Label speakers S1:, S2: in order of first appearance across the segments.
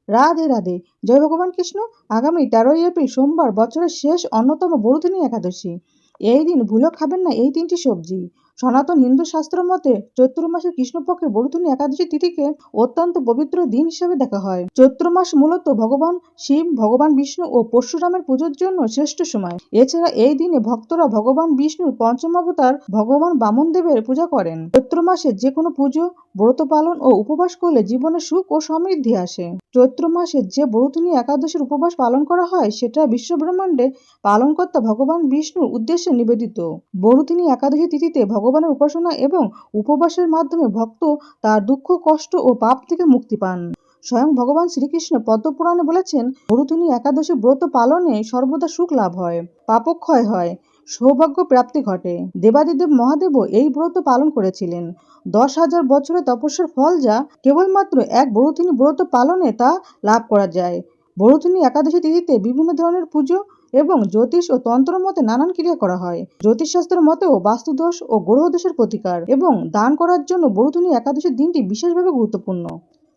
S1: রাধে রাধে। জয় ভগবান কৃষ্ণ। আগামী 13ই এপ্রিল সোমবার বছরের শেষ অন্যতম বড়দিনী একাদশী। এই দিন ভুলেও খাবেন না এই তিনটি সবজি। সনাতন হিন্দু শাস্ত্র মতে চৈত্র মাসের কৃষ্ণপক্ষের বড়দিনী একাদশী তিথিকে অত্যন্ত পবিত্র দিন হিসেবে দেখা হয়। চৈত্র মাস মূলত ভগবান শিব, ভগবান বিষ্ণু ও পরশুরামের পুজোর জন্য শ্রেষ্ঠ সময়। এছাড়া এই দিনে ভক্তরা ভগবান বিষ্ণুর পঞ্চম অবতার ভগবান বামন দেবের পূজা করেন। চৈত্র মাসে যে কোনো পুজো, ব্রত পালন ও উপবাস করলে জীবনে সুখ ও সমৃদ্ধি আসে। চৈত্র মাসে যে বরুথিনী একাদশীর উপবাস পালন করা হয় সেটা বিশ্বব্রহ্মাণ্ডে পালনকর্তা ভগবান বিষ্ণুর উদ্দেশ্যে নিবেদিত। বরুথিনী একাদশী তিথিতে ভগবানের উপাসনা এবং উপবাসের মাধ্যমে ভক্ত তার দুঃখ, কষ্ট ও পাপ থেকে মুক্তি পান। স্বয়ং ভগবান শ্রীকৃষ্ণ পদ্মপুরাণে বলেছেন, বরুথিনী একাদশী ব্রত পালনে সর্বদা সুখ লাভ হয়, পাপক্ষয় হয়, সৌভাগ্য প্রাপ্তি ঘটে। দেবাদিদেব মহাদেবও এই ব্রত পালন করেছিলেন। 10,000 বছরের তপস্যার ফল যা কেবলমাত্র এক বরুথিনী ব্রত পালনে তা লাভ করা যায়। বরুথিনী একাদশী তিথিতে বিভিন্ন ধরনের পুজো এবং জ্যোতিষ ও তন্ত্র মতে নানান ক্রিয়া করা হয়। জ্যোতিষশাস্ত্রের মতেও বাস্তুদোষ ও গ্রহদোষের প্রতিকার এবং দান করার জন্য বরুথিনী একাদশীর দিনটি বিশেষভাবে গুরুত্বপূর্ণ।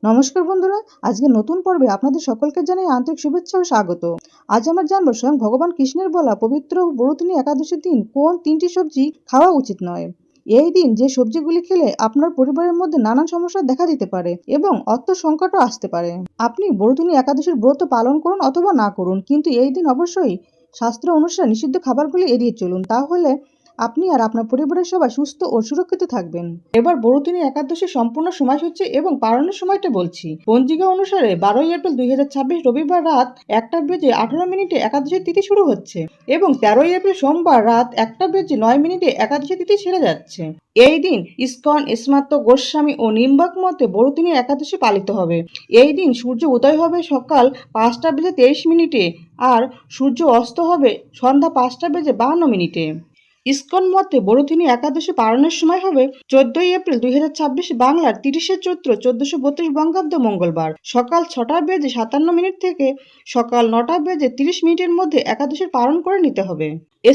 S1: নমস্কার বন্ধুরা, আজকে নতুন পর্বে আপনাদের সকলকে জানাই আন্তরিক শুভেচ্ছা ও স্বাগত। আজ আমরা জানবো স্বয়ং ভগবান কৃষ্ণের বলা পবিত্র বরুথিনী একাদশীর দিন কোন তিনটি সবজি খাওয়া উচিত নয়। এই দিন যে সবজিগুলি খেলে আপনার পরিবারের মধ্যে নানান সমস্যা দেখা দিতে পারে এবং অর্থ সংকটও আসতে পারে। আপনি বরুথিনী একাদশীর ব্রত পালন করুন অথবা না করুন, কিন্তু এই দিন অবশ্যই শাস্ত্র অনুসারে নিষিদ্ধ খাবারগুলি এড়িয়ে চলুন। তাহলে আপনি আর আপনার পরিবারের সবাই সুস্থ ও সুরক্ষিত থাকবেন। এবার বরুথিনী একাদশীর সম্পূর্ণ সময়সূচি এবং পালনের সময়টা বলছি। পঞ্জিকা অনুসারে 12ই এপ্রিল 2026 রবিবার রাত 1:18 একাদশীর তিথি শুরু হচ্ছে এবং 13ই এপ্রিল সোমবার রাত 1:09 একাদশী তিথি ছেড়ে যাচ্ছে। এই দিন ইস্কন, স্মার্ত গোস্বামী ও নিম্বাক মতে বরুথিনী একাদশী পালিত হবে। এই দিন সূর্য উদয় হবে সকাল 5:23 আর সূর্য অস্ত হবে সন্ধ্যা 5:52। ইস্কন মতে বরুথিনী একাদশী পালনের সময় হবে 14ই এপ্রিল 2026 বাংলার 30শে চৈত্র 1432 বঙ্গাব্দ মঙ্গলবার সকাল 6:57 থেকে সকাল 9:30 মধ্যে একাদশীর পালন করে নিতে হবে।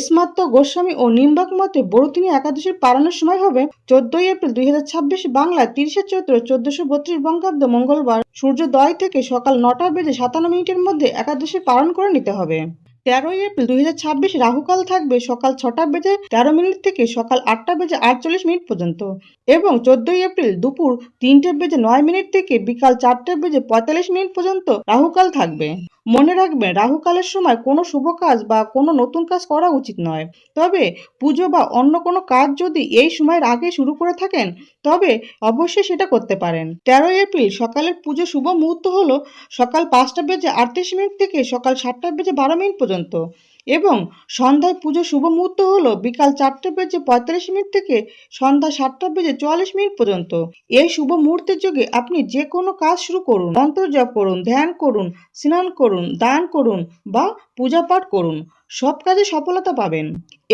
S1: স্মার্ত গোস্বামী ও নিম্বাক মতে বরুথিনী একাদশীর পালনের সময় হবে 14ই এপ্রিল 2026 বাংলার 30শে চৈত্র 1432 বঙ্গাব্দ মঙ্গলবার সূর্যোদয় থেকে সকাল 9:57 মধ্যে একাদশী পালন করে নিতে হবে। 13ই এপ্রিল 2026 রাহুকাল থাকবে সকাল 6:13 থেকে সকাল 8:48 পর্যন্ত এবং 14ই এপ্রিল দুপুর 3:09 থেকে বিকাল 4:45 পর্যন্ত রাহুকাল থাকবে। মনে রাখবেন, রাহুকালের সময় কোনো শুভ কাজ বা কোনো নতুন কাজ করা উচিত নয়। তবে পুজো বা অন্য কোনো কাজ যদি এই সময়ের আগে শুরু করে থাকেন তবে অবশ্যই সেটা করতে পারেন। 13ই এপ্রিল সকালের পুজো শুভ মুহূর্ত হলো সকাল 5:38 থেকে সকাল 7:12 পর্যন্ত এবং সন্ধ্যায় পুজো শুভ মুহূর্ত হলো বিকাল 4:45 থেকে সন্ধ্যা 7:44 পর্যন্ত। এই শুভ মুহূর্তের যোগে আপনি যে কোনো কাজ শুরু করুন, মন্ত্র জপ করুন, ধ্যান করুন, স্নান করুন, দান করুন বা পূজা পাঠ করুন, সব কাজে সফলতা পাবেন।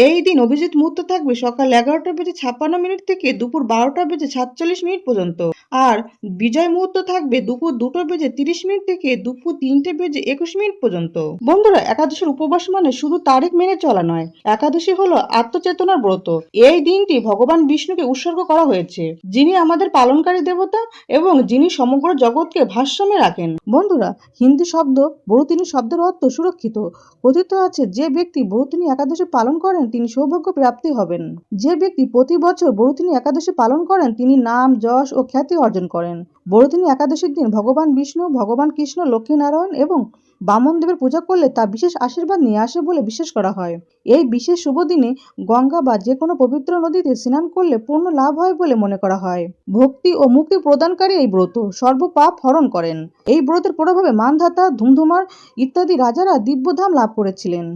S1: এই দিন অভিজিৎ মুহূর্ত থাকবে সকাল 11:56 থেকে দুপুর 12:47 পর্যন্ত আর বিজয় মুহূর্ত থাকবে দুপুর 2:30 থেকে দুপুর 3:21 পর্যন্ত। বন্ধুরা, একাদশীর উপবাস মানে শুধু তারিখ মেনে চলা নয়। একাদশী হলো আত্মচেতনার ব্রত। এই দিনটি ভগবান বিষ্ণুকে উৎসর্গ করা হয়েছে, যিনি আমাদের পালনকারী দেবতা এবং যিনি সমগ্র জগৎকে ভারসাম্যে রাখেন। বন্ধুরা, হিন্দি শব্দ বরুথিনী শব্দের অর্থ সুরক্ষিত। কথিত আছে, যে ব্যক্তি বরুথিনী একাদশী পালন করেন তিনি সৌভাগ্য প্রাপ্তি হবেন। যে ব্যক্তি প্রতি বছর বরুথিনী একাদশী পালন করেন তিনি নাম, যশ ও খ্যাতি অর্জন করেন। বরুথিনী একাদশীর দিন ভগবান বিষ্ণু, ভগবান কৃষ্ণ, লক্ষ্মীনারায়ণ এবং বামন দেবের পূজা করলে তা বিশেষ আশীর্বাদ নিয়ে আসে বলে বিশ্বাস করা হয়। এই বিশেষ শুভ দিনে গঙ্গা বা যে কোনো পবিত্র নদীতে স্নান করলে পূর্ণ লাভ হয় বলে মনে করা হয়। ভক্তি ও মুক্তি প্রদানকারী এই ব্রত সর্বপাপ হরণ করেন। এই ব্রতের প্রভাবে মানধাতা, ধুমধুমার ইত্যাদি রাজারা দিব্যধাম লাভ করেছিলেন।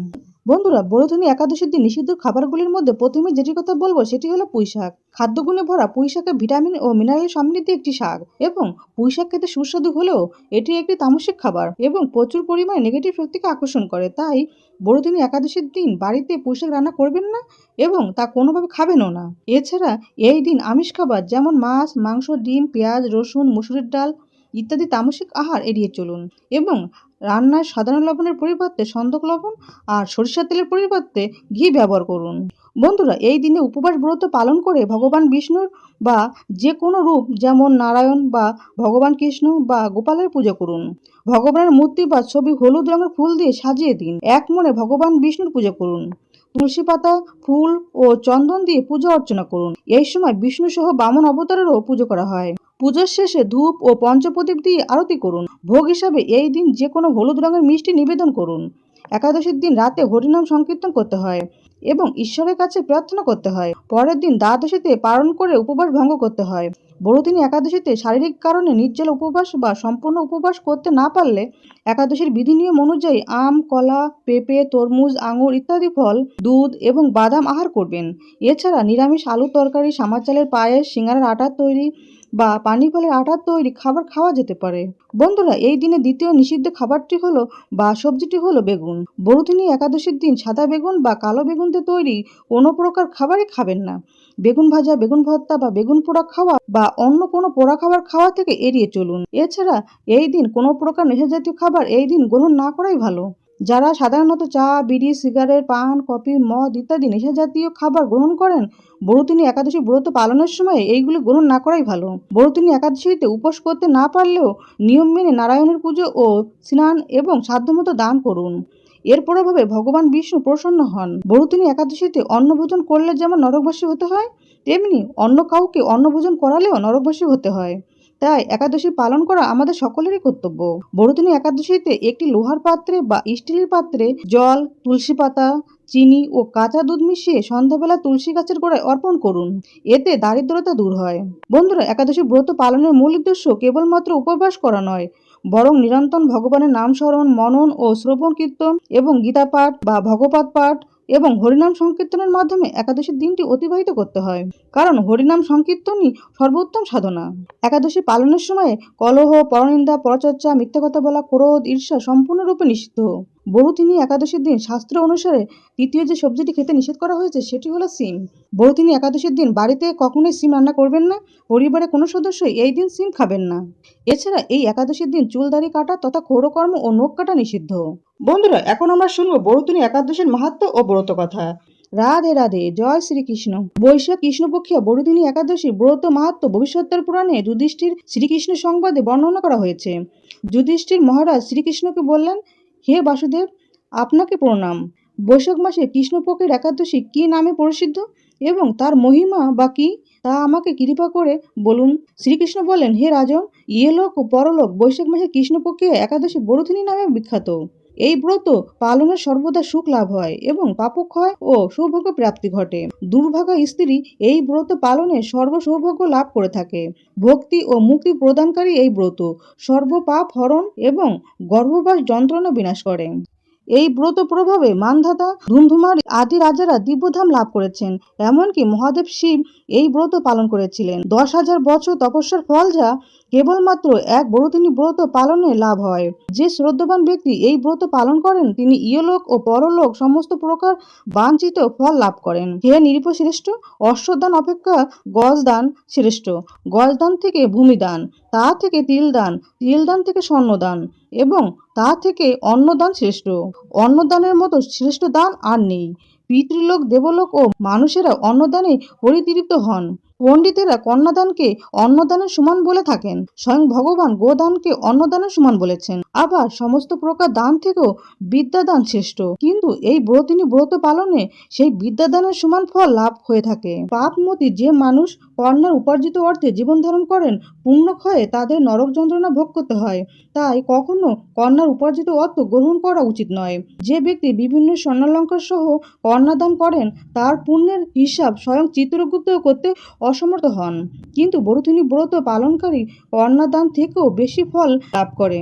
S1: বন্ধুরা, বরুথিনী একাদশীর দিন নিষিদ্ধ খাবারগুলির মধ্যে প্রথমে যেটি কথা বলবো সেটি হলো পুঁই শাক। খাদ্যগুণে ভরা পুঁই শাকে ভিটামিন ও মিনারেল সমৃদ্ধ একটি শাক এবং পুঁই শাক খেতে সুস্বাদু হলেও এটি একটি তামসিক খাবার এবং প্রচুর পরিমাণে নেগেটিভ শক্তিকে আকর্ষণ করে। তাই বরুথিনী একাদশীর দিন বাড়িতে পুঁই শাক রান্না করবেন না এবং তা কোনোভাবে খাবেনও না। এছাড়া এই দিন আমিষ খাবার যেমন মাছ, মাংস, ডিম, পেঁয়াজ, রসুন, মুসুরির ডাল ইত্যাদি তামসিক আহার এড়িয়ে চলুন এবং রান্নায় সাধারণ লবণের পরিবর্তে সন্দক লবণ আর সরিষার তেলের পরিবর্তে ঘি ব্যবহার করুন। বন্ধুরা, এই দিনে উপবাস ব্রত পালন করে ভগবান বিষ্ণুর বা যে কোনো রূপ যেমন নারায়ণ বা ভগবান কৃষ্ণ বা গোপালের পুজো করুন। ভগবানের মূর্তি বা ছবি হলুদ রঙের ফুল দিয়ে সাজিয়ে দিন। এক মনে ভগবান বিষ্ণুর পুজো করুন। তুলসী পাতা, ফুল ও চন্দন দিয়ে পূজা অর্চনা করুন। এই সময় বিষ্ণু সহ বামন অবতারেরও পুজো করা হয়। পুজোর শেষে ধূপ ও পঞ্চপ্রদীপ দিয়ে আরতি করুন। ভোগ হিসাবে এই দিন যে কোনো হলুদ রঙের মিষ্টি নিবেদন করুন। একাদশীর দিন রাতে হরিনাম সংকীর্তন করতে হয় এবং ঈশ্বরের কাছে প্রার্থনা করতে হয়। পরের দিন দ্বাদশীতে পালন করে উপবাস ভঙ্গ করতে হয়। বড়দিন একাদশীতে শারীরিক কারণে নির্জল উপবাস বা সম্পূর্ণ উপবাস করতে না পারলে একাদশীর বিধি নিয়ম অনুযায়ী আম, কলা, পেঁপে, তরমুজ, আঙুর ইত্যাদি ফল, দুধ এবং বাদাম আহার করবেন। এছাড়া নিরামিষ আলুর তরকারি, সামার চালের পায়েস, সিঙ্গারার আটার তৈরি বা পানি ফলের আটার তৈরি খাবার খাওয়া যেতে পারে। বন্ধুরা, এই দিনে দ্বিতীয় নিষিদ্ধ খাবারটি হলো বা সবজিটি হলো বেগুন। বড়দিনী একাদশীর দিন সাদা বেগুন বা কালো বেগুন দিয়ে তৈরি কোনো প্রকার খাবারই খাবেন না। বেগুন ভাজা, বেগুন ভর্তা বা বেগুন পোড়া খাওয়া বা অন্য কোনো পোড়া খাবার খাওয়া থেকে এড়িয়ে চলুন। এছাড়া এই দিন কোনো প্রকার নেশাজাতীয় খাবার এই দিন গ্রহণ না করাই ভালো। যারা সাধারণত চা, বিড়ি, সিগারেট, পান, কফি, মদ ইত্যাদি নেশাজাতীয় খাবার গ্রহণ করেন, বড়দিনী একাদশী ব্রত পালনের সময় এইগুলি গ্রহণ না করাই ভালো। বড়দিনী একাদশীতে উপোস করতে না পারলেও নিয়ম মেনে নারায়ণের পুজো ও স্নান এবং সাধ্যমতো দান করুন। এর প্রভাবে ভগবান বিষ্ণু প্রসন্ন হন। বড়দিনী একাদশীতে অন্নভোজন করলে যেমন নরকবাসী হতে হয়, তেমনি অন্য কাউকে অন্নভোজন করালেও নরকবাসী হতে হয়। তাই একাদশী পালন করা আমাদের সকলেরই কর্তব্য। বড়দিনী একাদশীতে একটি লোহার পাত্রে বা স্টিলের পাত্রে জল, তুলসী পাতা, চিনি ও কাঁচা দুধ মিশিয়ে সন্ধ্যাবেলা তুলসী গাছের গোড়ায় অর্পণ করুন। এতে দারিদ্রতা দূর হয়। বন্ধুরা, একাদশী ব্রত পালনের মূল উদ্দেশ্য কেবলমাত্র উপবাস করা নয়, বরং নিরন্তর ভগবানের নাম স্মরণ, মনন ও শ্রবণ কীর্তন এবং গীতা পাঠ বা ভগবত পাঠ এবং হরিনাম সংকীর্তনের মাধ্যমে একাদশীর দিনটি অতিবাহিত করতে হয়। কারণ হরিনাম সংকীর্তনই সর্বোত্তম সাধনা। একাদশী পালনের সময় কলহ, পরনিন্দা, পরচর্চা, মিথ্যা কথা বলা, ক্রোধ, ঈর্ষা সম্পূর্ণরূপে নিষিদ্ধ। বড়দিনী একাদশীর দিন শাস্ত্র অনুসারে তৃতীয় যে সবজিটি খেতে নিষেধ করা হয়েছে সেটি হলো শিম। বড়দিনী একাদশীর দিন বাড়িতে কখনোই শিম রান্না করবেন না। পরিবারের কোনো সদস্যই এই দিন শিম খাবেন না। এছাড়া এই একাদশীর দিন চুল দাড়ি কাটা তথা ক্ষৌরকর্ম ও নখ কাটা নিষিদ্ধ। বন্ধুরা, এখন আমরা শুনবো বড়দিনী একাদশীর মাহাত্ম্য ও ব্রত কথা। রাধে রাধে, জয় শ্রীকৃষ্ণ। বৈশাখ কৃষ্ণপক্ষিয়া বড়দিনী একাদশী ব্রত মাহাত্ম্য ভবিষ্যতের পুরাণে যুধিষ্ঠির শ্রীকৃষ্ণ সংবাদে বর্ণনা করা হয়েছে। যুধিষ্ঠির মহারাজ শ্রীকৃষ্ণকে বললেন, হে বাসুদেব, আপনাকে প্রণাম। বৈশাখ মাসে কৃষ্ণপক্ষের একাদশী কি নামে প্রসিদ্ধ এবং তার মহিমা বা কি তা আমাকে কৃপা করে বলুন। শ্রীকৃষ্ণ বললেন, হে রাজন, ইহলোক ও পরলোক বৈশাখ মাসে কৃষ্ণপক্ষিয়া একাদশী বড়দিনী নামে বিখ্যাত। এই ব্রত পালনের সর্বদা সুখ লাভ হয় এবং পাপক্ষয় ও সৌভাগ্য প্রাপ্তি ঘটে। দুর্ভাগা স্ত্রী এই ব্রত পালনে সর্ব সৌভাগ্য লাভ করে থাকে। ভক্তি ও মুক্তি প্রদানকারী এই ব্রত সর্ব পাপ হরণ এবং গর্ভবাস যন্ত্রণা বিনাশ করে। এই ব্রত প্রভাবে মানধাতা, ধুমধুমার আদি রাজারা দিব্যধাম লাভ করেছেন। এমনকি মহাদেব শিব এই ব্রত পালন করেছিলেন। 10,000 বছর তপস্যার ফল যা কেবলমাত্র এক বড়দিনী ব্রত পালনে লাভ হয়। যে শ্রদ্ধাবান ব্যক্তি এই ব্রত পালন করেন তিনি ইহলোক ও পরলোক সমস্ত প্রকার বাঞ্ছিত ফল লাভ করেন। হে নিরীহ শ্রেষ্ঠ, অশ্বদান অপেক্ষা গজদান শ্রেষ্ঠ, গজদান থেকে ভূমিদান, তা থেকে তিলদান, তিলদান থেকে স্বর্ণদান এবং তা থেকে অন্নদান শ্রেষ্ঠ। অন্নদানের মতো শ্রেষ্ঠ দান আর নেই। পিতৃলোক, দেবলোক ও মানুষেরা অন্নদানে পরিতৃপ্ত হন। পণ্ডিতেরা কন্যাদানকে অন্নদানের সমান বলে থাকেন। স্বয়ং ভগবান গোদানকে অন্নদানের সমান বলেছেন। আবার সমস্ত প্রকার দান থেকেও বিদ্যাদান শ্রেষ্ঠ। কিন্তু এই বড়দিনী ব্রত পালনে সেই বিদ্যাদানের সমান ফল লাভ হয়ে থাকে। পাপমতী যে মানুষ কন্যার উপার্জিত অর্থে জীবন ধারণ করেন, পুণ্যক্ষয়ে তাদের নরক যন্ত্রণা ভোগ করতে হয়। তাই কখনো কন্যার উপার্জিত অর্থ গ্রহণ করা উচিত নয়। যে ব্যক্তি বিভিন্ন স্বর্ণালঙ্কার সহ কন্যাদান করেন তার পুণ্যের হিসাব স্বয়ং চিত্রগুপ্ত করতে অসমর্থ হন। কিন্তু বড়দিনী ব্রত পালনকারী কন্যাদান থেকেও বেশি ফল লাভ করে।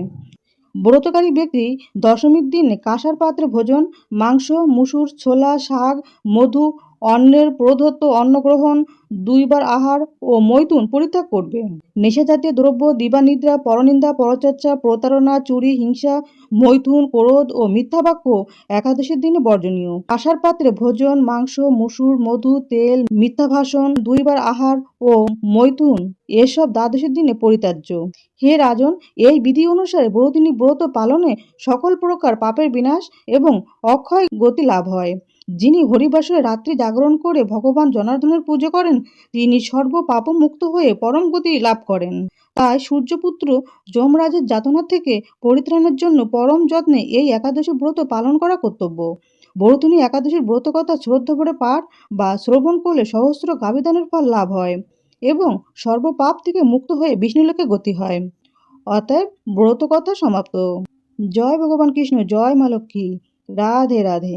S1: ব্রতকারী ব্যক্তি দশমীর দিন কাঁসার পাত্রে ভোজন, মাংস, মুসুর, ছোলা, শাক, মধু, অন্নের প্রদত্ত অন্নগ্রহণ, 2 বার আহার ও মৈথুন পরিত্যাগ করবে। নেশাজাতীয় দ্রব্য, দিবানিদ্রা, পরনিন্দা, পরচর্চা, প্রতারণা, চুরি, হিংসা, মৈথুন, ক্রোধ ও মিথ্যা বাক্য একাদশীর দিনে বর্জনীয়। কাঁসার পাত্রে ভোজন, মাংস, মুসুর, মধু, তেল, মিথ্যা ভাষণ, 2 বার আহার ও মৈথুন এসব দ্বাদশীর দিনে পরিত্যাজ্য। হে রাজন, এই বিধি অনুসারে বড়দিনী ব্রত পালনে সকল প্রকার পাপের বিনাশ এবং অক্ষয় গতি লাভ হয়। যিনি হরিবাসরে রাত্রি জাগরণ করে ভগবান জনার্দনের পুজো করেন তিনি সর্ব পাপমুক্ত হয়ে পরম গতি লাভ করেন। তাই সূর্যপুত্র যমরাজের যাতনা থেকে পরিত্রাণের জন্য পরম যত্নে এই একাদশী ব্রত পালন করা কর্তব্য। বরুথিনী একাদশীর ব্রতকথা শ্রদ্ধা ভরে পাঠ বা শ্রবণ করলে সহস্র গাভিদানের ফল লাভ হয় এবং সর্বপাপ থেকে মুক্ত হয়ে বিষ্ণুলোকে গতি হয়। অতএব ব্রতকথা সমাপ্ত। জয় ভগবান কৃষ্ণ, জয় মা লক্ষ্মী। রাধে রাধে।